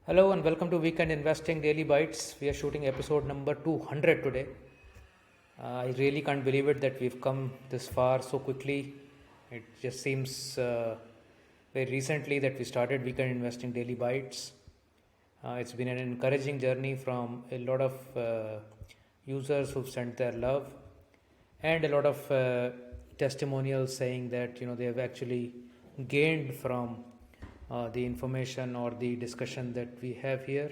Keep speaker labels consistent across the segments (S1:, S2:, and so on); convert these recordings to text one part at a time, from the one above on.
S1: Hello and welcome to Weekend Investing Daily Bytes. We are shooting episode number 200 today. I really can't believe it that we've come this far so quickly. It just seems very recently that we started Weekend Investing Daily Bytes. It's been an encouraging journey from a lot of users who've sent their love and a lot of testimonials saying that they have actually gained from the information or the discussion that we have here.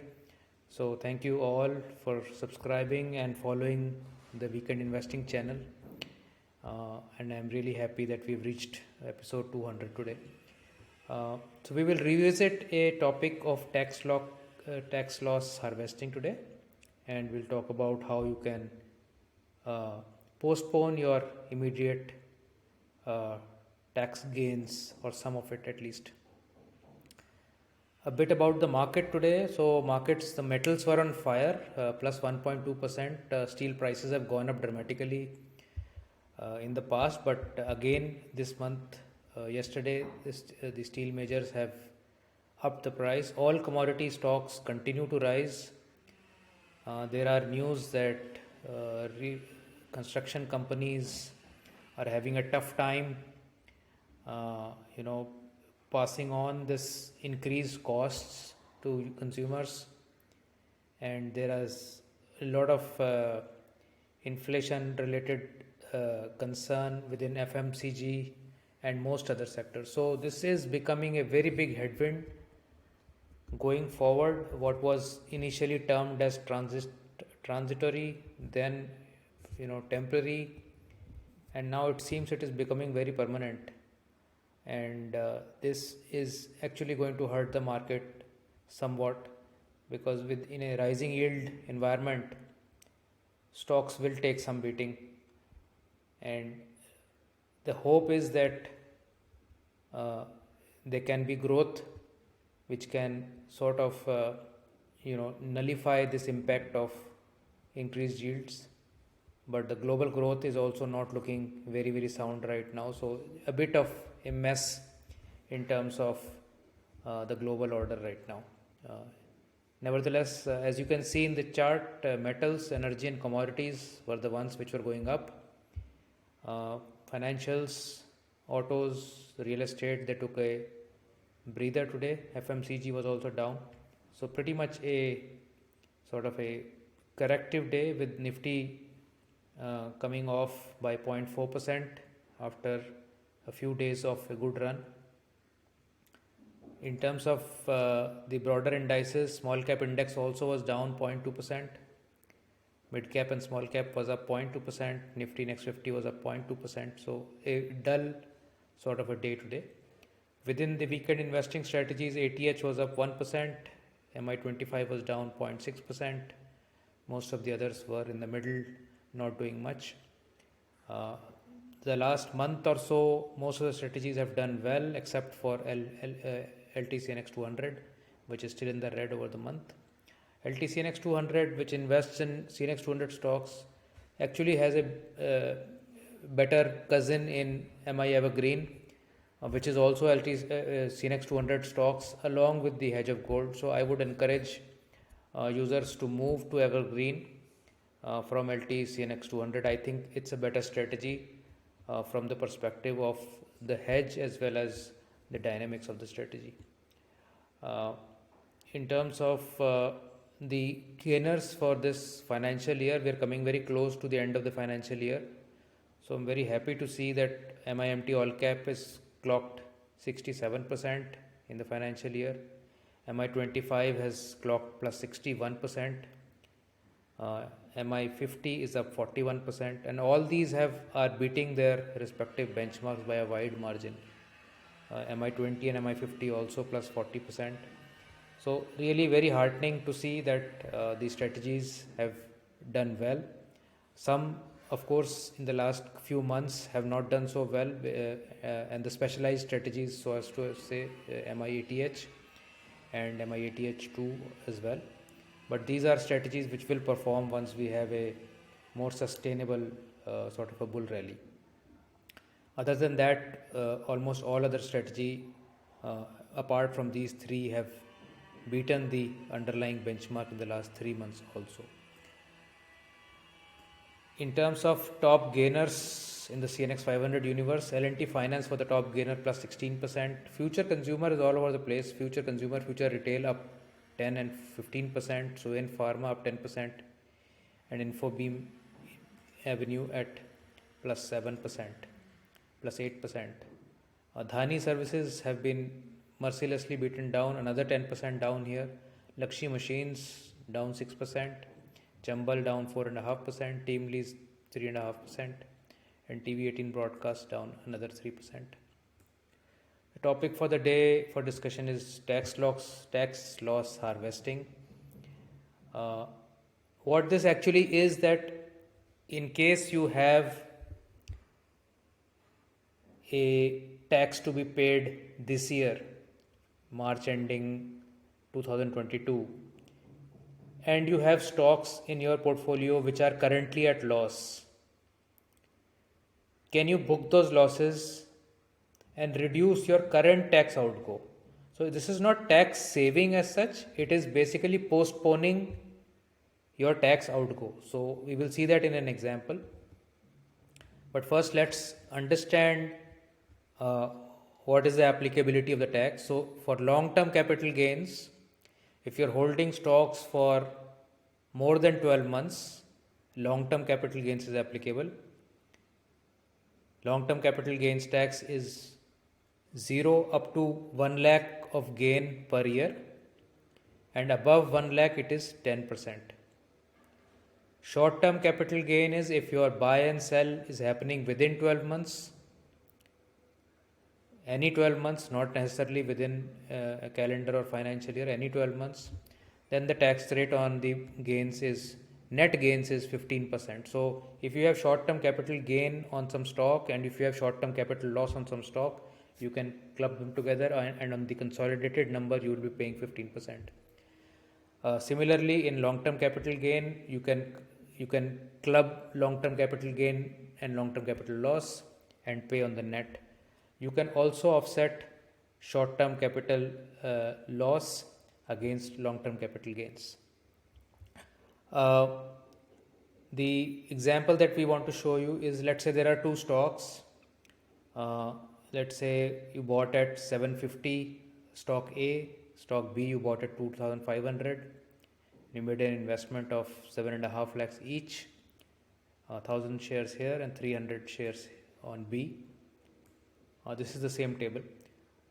S1: So thank you all for subscribing and following the Weekend Investing channel. And I'm really happy that we've reached episode 200 today. So we will revisit a topic of tax loss harvesting today, and we'll talk about how you can postpone your immediate tax gains, or some of it at least. A bit about the market today. So the metals were on fire, plus 1.2%. Steel prices have gone up dramatically in the past, but again this month, yesterday, the steel majors have upped the price. All commodity stocks continue to rise. There are news that construction companies are having a tough time, passing on this increased costs to consumers, and there is a lot of inflation related concern within FMCG and most other sectors. So this is becoming a very big headwind going forward. What was initially termed as transitory, then temporary, and now it seems it is becoming very permanent. And this is actually going to hurt the market somewhat, because in a rising yield environment, stocks will take some beating, and the hope is that there can be growth which can sort of nullify this impact of increased yields. But the global growth is also not looking very, very sound right now. So a bit of a mess in terms of the global order right now. Nevertheless, as you can see in the chart, metals, energy and commodities were the ones which were going up. Financials, autos, real estate, they took a breather today. FMCG was also down. So pretty much a sort of a corrective day, with Nifty coming off by 0.4% after a few days of a good run. In terms of the broader indices, small cap index also was down 0.2%. Mid cap and small cap was up 0.2%. Nifty Next 50 was up 0.2%. So a dull sort of a day today. Within the weekend investing strategies, ATH was up 1%. MI25 was down 0.6%. Most of the others were in the middle, not doing much. The last month or so, most of the strategies have done well, except for LTCNX 200, which is still in the red over the month. LTCNX 200, which invests in CNX 200 stocks, actually has a better cousin in Mi EverGreen, which is also CNX 200 stocks, along with the hedge of gold. So I would encourage users to move to EverGreen from LTCNX 200. I think it's a better strategy from the perspective of the hedge as well as the dynamics of the strategy. In terms of the gainers for this financial year, we are coming very close to the end of the financial year. So I'm very happy to see that MIMT all cap is clocked 67% in the financial year. MI25 has clocked plus 61%. MI50 is up 41%, and all these are beating their respective benchmarks by a wide margin. MI20 and MI50 also plus 40%. So really very heartening to see that these strategies have done well. Some, of course, in the last few months have not done so well, and the specialized strategies, so as to say MIATH and MIATH2 as well. But these are strategies which will perform once we have a more sustainable sort of a bull rally. Other than that, almost all other strategy apart from these three have beaten the underlying benchmark in the last 3 months also. In terms of top gainers in the CNX 500 universe, L&T Finance for the top gainer plus 16%. Future consumer is all over the place. Future consumer, future retail up 10 and 15%. Suven Pharma up 10%. And Infobeam Avenue at plus 7%, plus 8%. Adani services have been mercilessly beaten down, another 10% down here. Lakshmi Machines down 6%. Chambal down 4.5%, Team Lease 3.5%, and TV18 Broadcast down another 3%. The topic for the day for discussion is tax loss harvesting. What this actually is that in case you have a tax to be paid this year, March ending 2022, and you have stocks in your portfolio which are currently at loss, can you book those losses and reduce your current tax outgo? So this is not tax saving as such, it is basically postponing your tax outgo. So we will see that in an example. But first let's understand what is the applicability of the tax. So for long-term capital gains, if you're holding stocks for more than 12 months, long-term capital gains is applicable. Long-term capital gains tax is 0 up to 1 lakh of gain per year, and above 1 lakh it is 10%. Short-term capital gain is if your buy and sell is happening within 12 months, any 12 months, not necessarily within a calendar or financial year, any 12 months, then the tax rate on the gains is, net gains is 15%. So if you have short-term capital gain on some stock and if you have short-term capital loss on some stock, you can club them together and on the consolidated number you will be paying 15%. Similarly, in long-term capital gain, you can club long-term capital gain and long-term capital loss and pay on the net. You can also offset short-term capital loss against long-term capital gains. The example that we want to show you is, let's say there are two stocks. Let's say you bought at 750 stock A, stock B you bought at 2,500. You made an investment of 7.5 lakhs each, 1,000 shares here and 300 shares on B. This is the same table.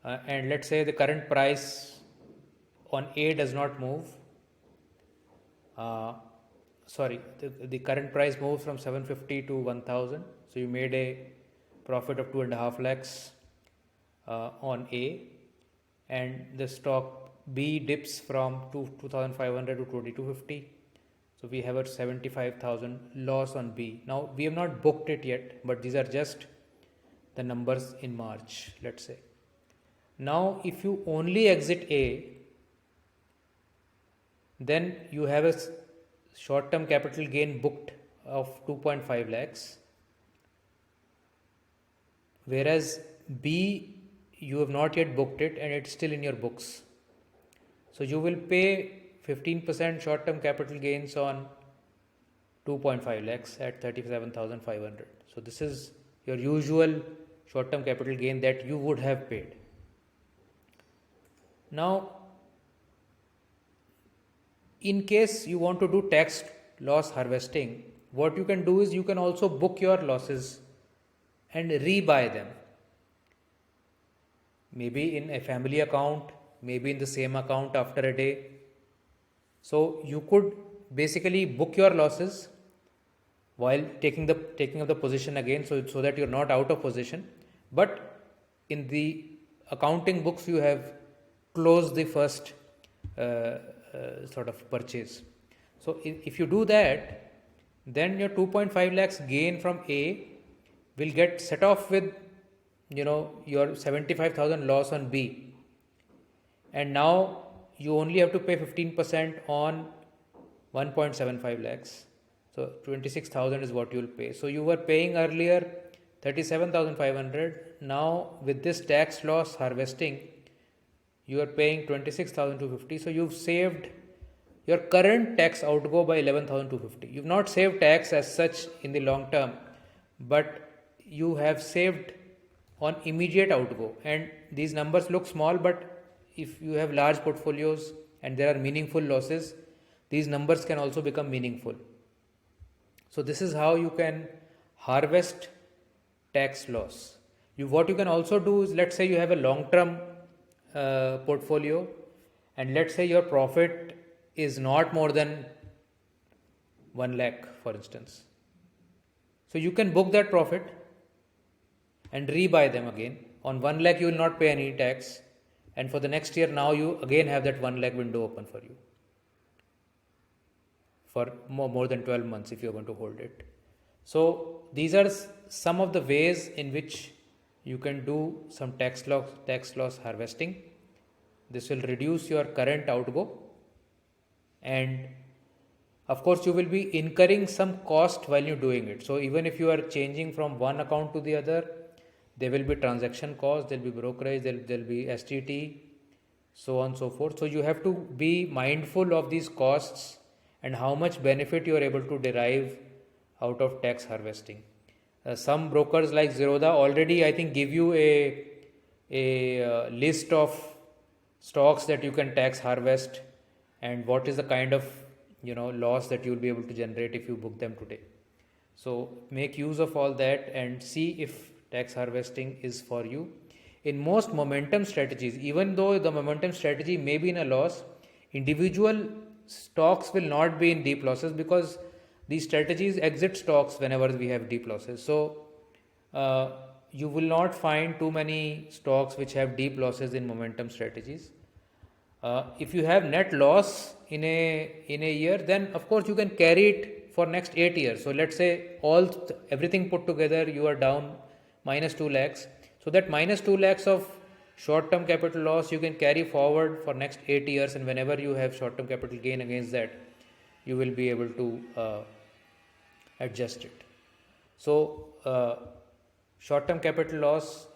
S1: And let's say the current price on A does not move. The current price moves from 750 to 1,000. So you made a profit of 2.5 lakhs on A, and the stock B dips from 2,500 to 2,250. So we have a 75,000 loss on B. Now we have not booked it yet, but these are just the numbers in March, let's say. Now if you only exit A, then you have a short-term capital gain booked of 2.5 lakhs, whereas B you have not yet booked it and it's still in your books. So you will pay 15% short-term capital gains on 2.5 lakhs at 37,500. So this is your usual short-term capital gain that you would have paid. Now, in case you want to do tax loss harvesting, what you can do is you can also book your losses and rebuy them. Maybe in a family account, maybe in the same account after a day. So you could basically book your losses while taking up the position again, so that you're not out of position. But in the accounting books, you have closed the first sort of purchase. So if you do that, then your 2.5 lakhs gain from A will get set off with your 75,000 loss on B, and now you only have to pay 15% on 1.75 lakhs. So 26,000 is what you will pay. So you were paying earlier 37,500. Now with this tax loss harvesting, you are paying 26,250. So you've saved your current tax outgo by 11,250. You've not saved tax as such in the long term, but you have saved on immediate outgo. And these numbers look small, but if you have large portfolios and there are meaningful losses, these numbers can also become meaningful. So this is how you can harvest tax loss. What you can also do is, let's say you have a long-term portfolio, and let's say your profit is not more than 1 lakh, for instance. So you can book that profit and rebuy them again. On 1 lakh you will not pay any tax, and for the next year now you again have that 1 lakh window open for you for more than 12 months if you are going to hold it. So these are some of the ways in which you can do some tax loss harvesting. This will reduce your current outgo, and of course you will be incurring some cost while you're doing it. So even if you are changing from one account to the other, there will be transaction cost, there will be brokerage, there will be STT, so on and so forth. So you have to be mindful of these costs and how much benefit you are able to derive out of tax harvesting. Some brokers like Zerodha already, I think, give you a list of stocks that you can tax harvest and what is the kind of loss that you will be able to generate if you book them today. So make use of all that and see if tax harvesting is for you. In most momentum strategies, even though the momentum strategy may be in a loss, individual stocks will not be in deep losses because these strategies exit stocks whenever we have deep losses. So you will not find too many stocks which have deep losses in momentum strategies. If you have net loss in a year, then of course you can carry it for next 8 years. So let's say everything put together you are down minus 2 lakhs. So that minus 2 lakhs of short-term capital loss you can carry forward for next 8 years, and whenever you have short-term capital gain against that, you will be able to adjust it. So short-term capital loss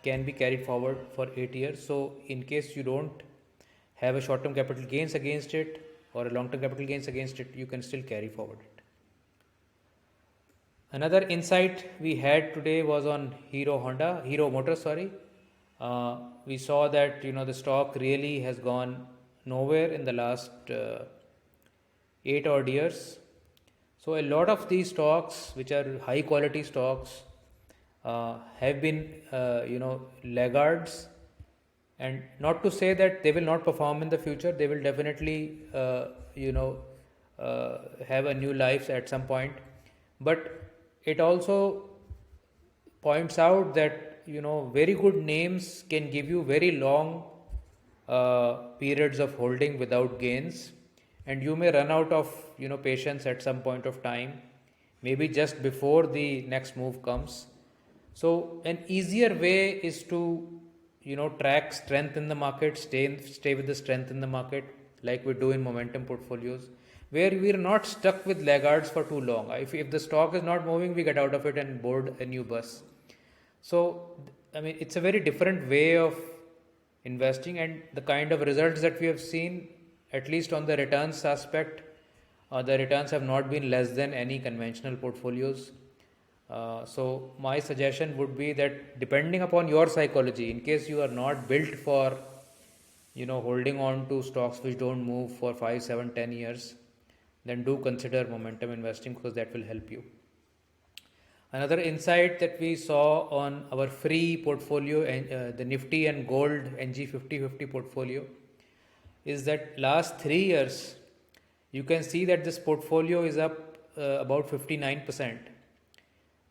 S1: can be carried forward for 8 years. So in case you don't have a short-term capital gains against it or a long-term capital gains against it, you can still carry forward it. Another insight we had today was on Hero Motors. We saw that the stock really has gone nowhere in the last 8 odd years. So a lot of these stocks, which are high quality stocks, have been laggards. And not to say that they will not perform in the future, they will definitely have a new life at some point. But it also points out that very good names can give you very long periods of holding without gains, and you may run out of patience at some point of time, maybe just before the next move comes. So an easier way is to track strength in the market, stay with the strength in the market, like we do in momentum portfolios, where we are not stuck with laggards for too long. If the stock is not moving, we get out of it and board a new bus. So it's a very different way of investing, and the kind of results that we have seen, at least on the returns aspect, the returns have not been less than any conventional portfolios. So my suggestion would be that, depending upon your psychology, in case you are not built for holding on to stocks which don't move for 5, 7, 10 years, then do consider momentum investing, because that will help you. Another insight that we saw on our free portfolio, the Nifty and Gold NG 50/50 portfolio, is that last 3 years you can see that this portfolio is up about 59%.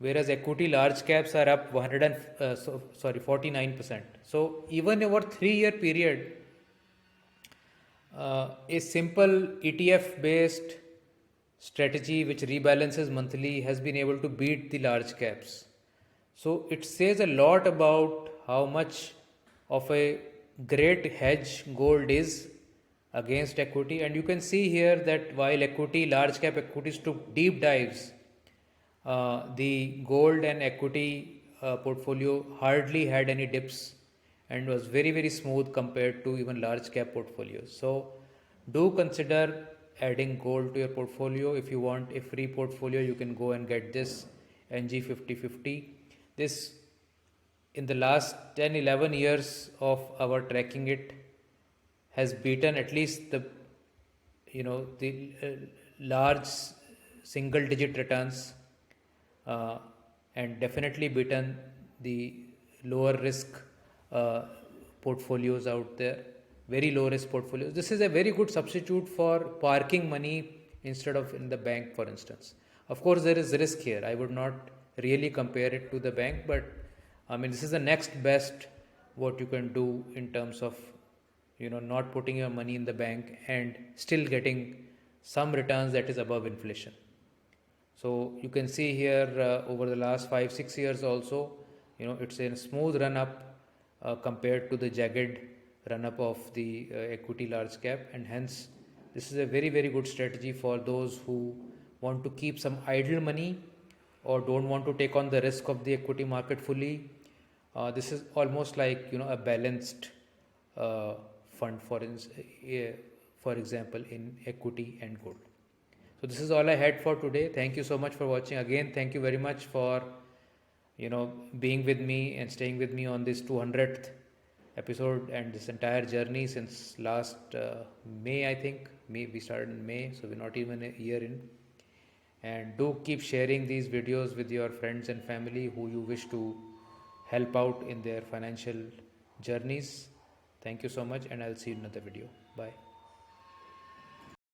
S1: Whereas equity large caps are up 49%. So even over 3-year period, a simple ETF based strategy which rebalances monthly has been able to beat the large caps. So it says a lot about how much of a great hedge gold is against equity. And you can see here that while large cap equities took deep dives, the gold and equity portfolio hardly had any dips, and was very smooth compared to even large cap portfolios. So do consider adding gold to your portfolio. If you want a free portfolio, you can go and get this NG 5050. This, in the last 10-11 years of our tracking it, has beaten at least the large single digit returns, and definitely beaten the lower risk portfolios out there, very low risk portfolios. This is a very good substitute for parking money instead of in the bank, for instance. Of course, there is risk here. I would not really compare it to the bank, but I mean, this is the next best what you can do in terms of not putting your money in the bank and still getting some returns that is above inflation. So you can see here over the last 5-6 years also, it's a smooth run up compared to the jagged run up of the equity large cap, and hence this is a very good strategy for those who want to keep some idle money or don't want to take on the risk of the equity market fully. This is almost like a balanced fund, for example, in equity and gold. So this is all I had for today. Thank you so much for watching. Again, thank you very much for being with me and staying with me on this 200th episode and this entire journey since last May, I think. We started in May, so we're not even a year in. And do keep sharing these videos with your friends and family who you wish to help out in their financial journeys. Thank you so much, and I'll see you in another video. Bye.